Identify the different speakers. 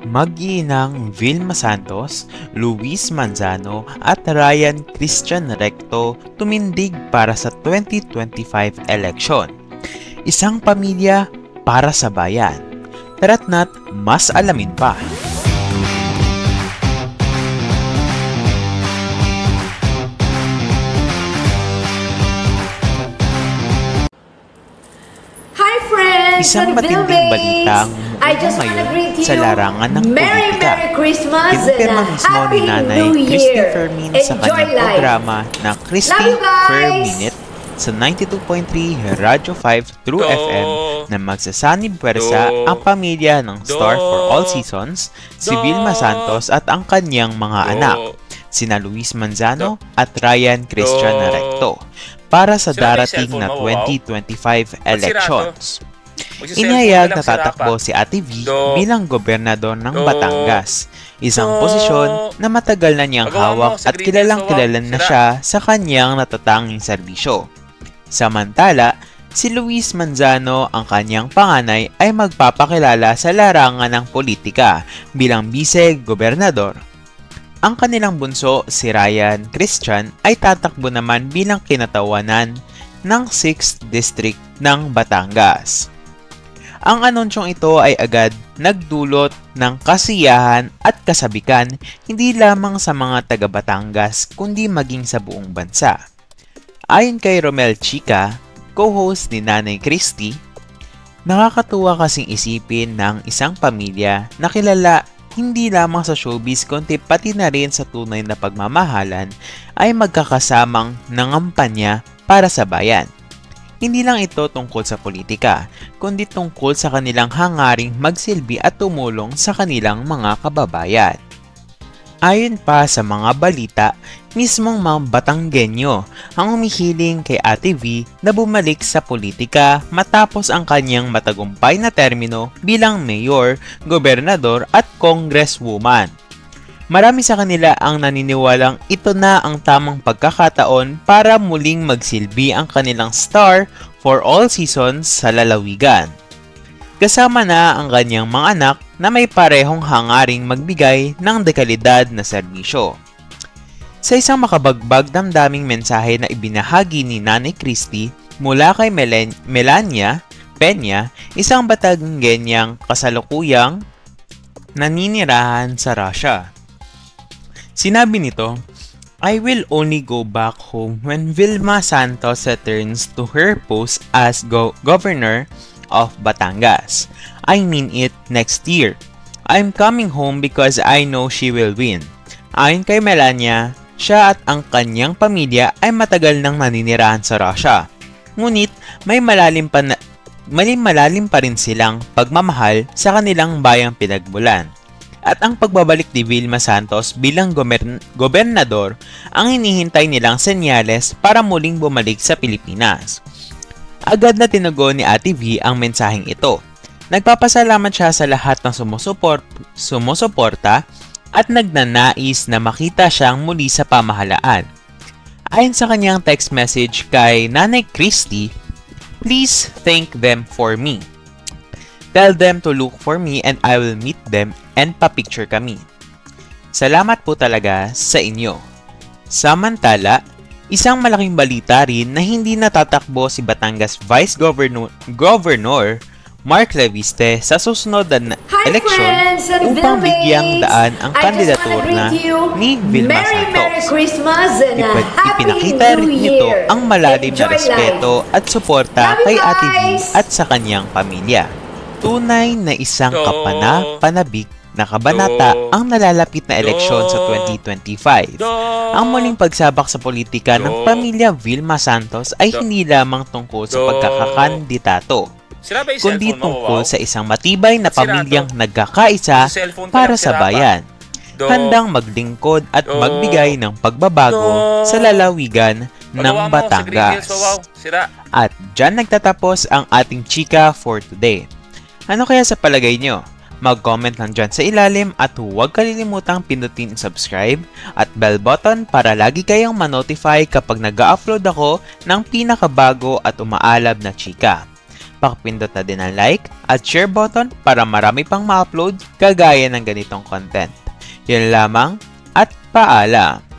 Speaker 1: Mag-iinang Vilma Santos, Luis Manzano at Ryan Christian Recto tumindig para sa 2025 election. Isang pamilya para sa bayan. Tara't na't mas alamin pa. Isang matinding balitang ngayon sa larangan ng politika. Kinumpirma mismo ni Nanay Christy Fermin sa kanyang programa na Christy Per Minute sa 92.3 Radyo 5 True FM na magsasanib puwersa ang pamilya ng Star for All Seasons, si Vilma Santos at ang kanyang mga anak, sina Luis Manzano at Ryan Christian Recto, para sa darating na 2025 elections. Inihayag na tatakbo si Ate V bilang gobernador ng Batangas, isang posisyon na matagal na niyang hawak at kilalang-kilala na siya sa kanyang natatanging serbisyo. Samantala, si Luis Manzano, ang kanyang panganay, ay magpapakilala sa larangan ng politika bilang vice-gobernador. Ang kanilang bunso, si Ryan Christian, ay tatakbo naman bilang kinatawanan ng 6th District ng Batangas. Ang anunsyong ito ay agad nagdulot ng kasiyahan at kasabikan hindi lamang sa mga taga Batangas kundi maging sa buong bansa. Ayon kay Romel Chica, co-host ni Nanay Christy, nakakatuwa kasing isipin ng isang pamilya na kilala hindi lamang sa showbiz kundi pati na rin sa tunay na pagmamahalan ay magkakasamang nangampanya para sa bayan. Hindi lang ito tungkol sa politika, kundi tungkol sa kanilang hangaring magsilbi at tumulong sa kanilang mga kababayan. Ayon pa sa mga balita, mismong mga Batanggenyo ang humihiling kay Ate V na bumalik sa politika matapos ang kanyang matagumpay na termino bilang mayor, gobernador at congresswoman. Marami sa kanila ang naniniwalang ito na ang tamang pagkakataon para muling magsilbi ang kanilang Star for All Seasons sa lalawigan. Kasama na ang kanyang mga anak na may parehong hangaring magbigay ng dekalidad na serbisyo. Sa isang makabagbag damdaming mensahe na ibinahagi ni Nanay Christy mula kay Melania Peña, isang Batanggenyang kasalukuyang naninirahan sa Russia. Sinabi nito, "I will only go back home when Vilma Santos returns to her post as governor of Batangas. I mean it next year. I'm coming home because I know she will win." Ayon kay Melania, siya at ang kanyang pamilya ay matagal nang naninirahan sa Russia. Ngunit may malalim pa rin silang pagmamahal sa kanilang bayang pinagmulan. At ang pagbabalik ni Vilma Santos bilang gobernador ang hinihintay nilang senyales para muling bumalik sa Pilipinas. Agad na tinugon ni Ate V ang mensaheng ito. Nagpapasalamat siya sa lahat ng sumusuporta at nagnanais na makita siyang muli sa pamahalaan. Ayon sa kanyang text message kay Nanay Christy, "Please thank them for me. Tell them to look for me and I will meet them and papicture kami. Salamat po talaga sa inyo." Samantala, isang malaking balita rin na hindi natatakbo si Batangas Vice Governor Mark Leviste sa susunod na eleksyon upang bigyang daan ang kandidatur na ni Vilma Santos. Ipinakita rin nito ang malalim na respeto at suporta kay Ate V at sa kanyang pamilya. Tunay na isang kapana-panabik na kabanata ang nalalapit na eleksyon sa 2025. Ang muling pagsabak sa politika ng pamilya Vilma Santos ay hindi lamang tungkol sa pagkakakandidato, kundi tungkol sa isang matibay na pamilyang nagkakaisa para sa bayan, handang maglingkod at magbigay ng pagbabago sa lalawigan ng Batangas. At dyan nagtatapos ang ating chika for today. Ano kaya sa palagay nyo? Mag-comment lang dyan sa ilalim at huwag kalilimutang pindutin ang subscribe at bell button para lagi kayong ma-notify kapag nag-upload ako ng pinakabago at umaalab na chika. Pakipindot na din ang like at share button para marami pang ma-upload kagaya ng ganitong content. Yun lamang at paalam!